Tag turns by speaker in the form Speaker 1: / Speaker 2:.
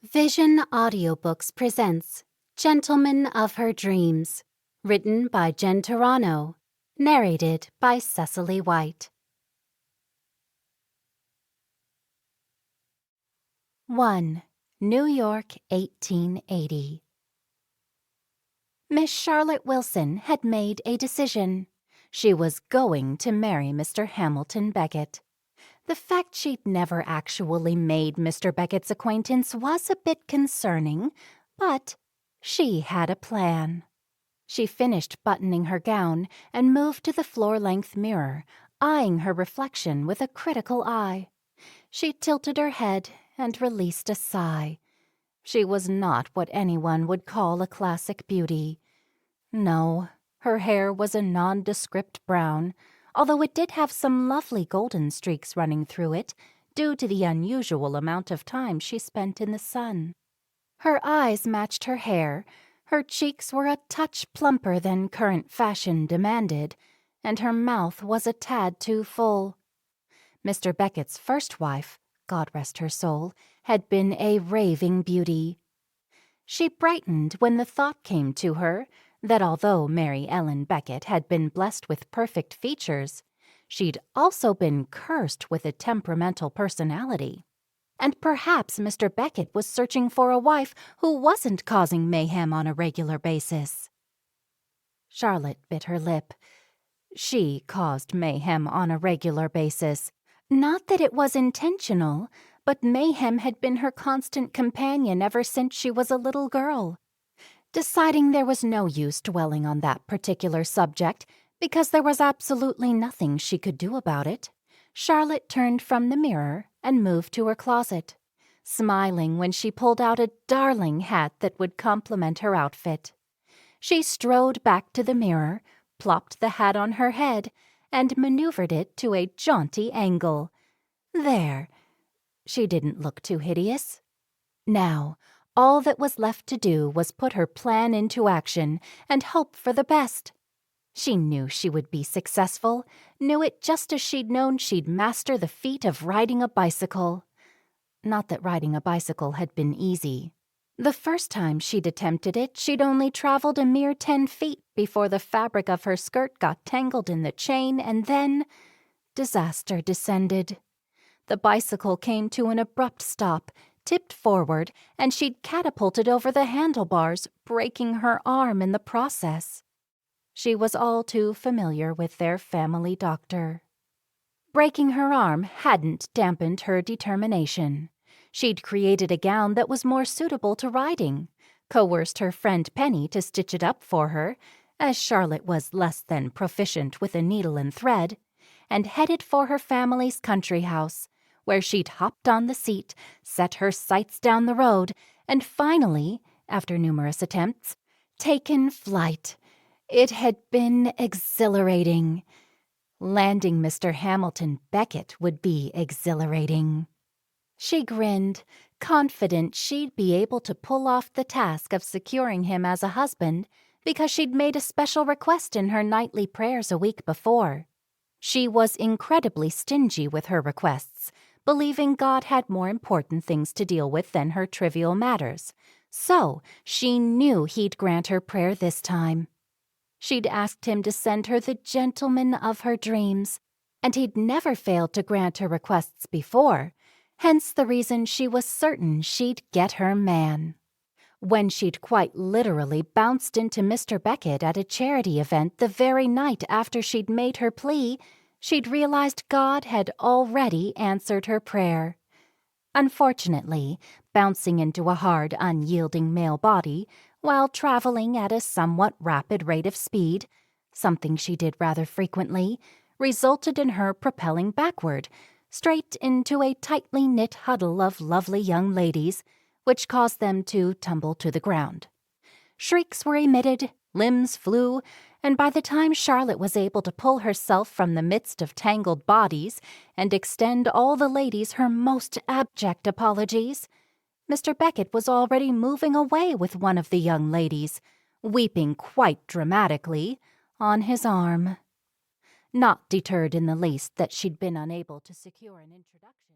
Speaker 1: Vision Audiobooks presents Gentleman of Her Dreams, written by Jen Turano, narrated by Cecily White. 1. New York, 1880. Miss Charlotte Wilson had made a decision. She was going to marry Mr. Hamilton Beckett. The fact she'd never actually made Mr. Beckett's acquaintance was a bit concerning, but she had a plan. She finished buttoning her gown and moved to the floor-length mirror, eyeing her reflection with a critical eye. She tilted her head and released a sigh. She was not what anyone would call a classic beauty. No, her hair was a nondescript brown, although it did have some lovely golden streaks running through it, due to the unusual amount of time she spent in the sun. Her eyes matched her hair, her cheeks were a touch plumper than current fashion demanded, and her mouth was a tad too full. Mr. Beckett's first wife, God rest her soul, had been a raving beauty. She brightened when the thought came to her that although Mary Ellen Beckett had been blessed with perfect features, she'd also been cursed with a temperamental personality. And perhaps Mr. Beckett was searching for a wife who wasn't causing mayhem on a regular basis. Charlotte bit her lip. She caused mayhem on a regular basis. Not that it was intentional, but mayhem had been her constant companion ever since she was a little girl. Deciding there was no use dwelling on that particular subject, because there was absolutely nothing she could do about it, Charlotte turned from the mirror and moved to her closet, smiling when she pulled out a darling hat that would complement her outfit. She strode back to the mirror, plopped the hat on her head, and maneuvered it to a jaunty angle. There. She didn't look too hideous. Now, all that was left to do was put her plan into action and hope for the best. She knew she would be successful, knew it just as she'd known she'd master the feat of riding a bicycle. Not that riding a bicycle had been easy. The first time she'd attempted it, she'd only traveled a mere 10 feet before the fabric of her skirt got tangled in the chain, and then disaster descended. The bicycle came to an abrupt stop, tipped forward, and she'd catapulted over the handlebars, breaking her arm in the process. She was all too familiar with their family doctor. Breaking her arm hadn't dampened her determination. She'd created a gown that was more suitable to riding, coerced her friend Penny to stitch it up for her, as Charlotte was less than proficient with a needle and thread, and headed for her family's country house, where she'd hopped on the seat, set her sights down the road, and finally, after numerous attempts, taken flight. It had been exhilarating. Landing Mr. Hamilton Beckett would be exhilarating. She grinned, confident she'd be able to pull off the task of securing him as a husband because she'd made a special request in her nightly prayers a week before. She was incredibly stingy with her requests, believing God had more important things to deal with than her trivial matters, so she knew he'd grant her prayer this time. She'd asked him to send her the gentleman of her dreams, and he'd never failed to grant her requests before, hence the reason she was certain she'd get her man. When she'd quite literally bounced into Mr. Beckett at a charity event the very night after she'd made her plea, she'd realized God had already answered her prayer. Unfortunately, bouncing into a hard, unyielding male body while traveling at a somewhat rapid rate of speed, something she did rather frequently, resulted in her propelling backward, straight into a tightly knit huddle of lovely young ladies, which caused them to tumble to the ground. Shrieks were emitted, limbs flew, and by the time Charlotte was able to pull herself from the midst of tangled bodies and extend all the ladies her most abject apologies, Mr. Beckett was already moving away with one of the young ladies, weeping quite dramatically, on his arm. Not deterred in the least that she'd been unable to secure an introduction.